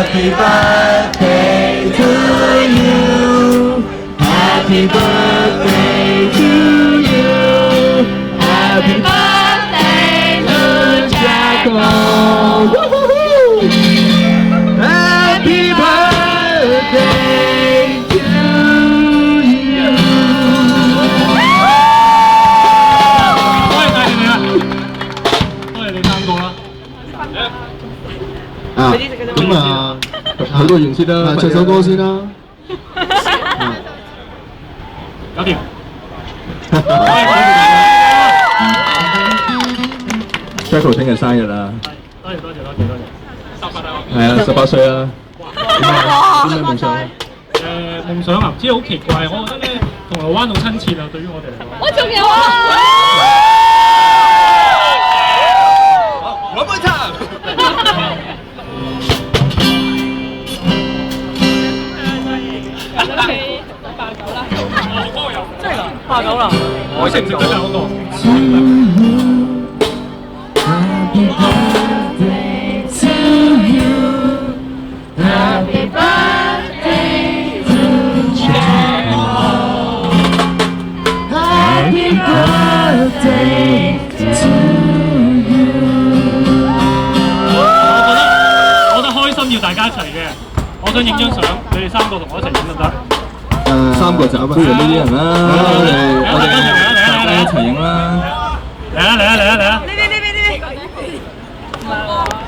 Happy birthday to you. Happy birthday to you. Happy birthday to Jacko. Happy birthday to you. 多謝晒你哋啊！多謝你3個啦。啊，咁啊，許個願先啦，唱首歌先啦。搞掂。Jacko 聽日生日啦，多謝。係啊，18歲啦。啲咩夢想啊？夢想啊，唔知好奇怪，我覺得咧銅鑼灣好親切啊，對於我哋嚟講。我仲有啊！One more time。真係㗎，爆酒啦！我食唔食得㗎嗰個？Happy birthday to you. Happy birthday to Jacko. Happy birthday to you. 我覺得開心要大家一齊嘅，我想影張相，你哋3個同我一齊影得唔得？3個就不如呢啲人啦，我哋大家一齊影啦。嚟啊！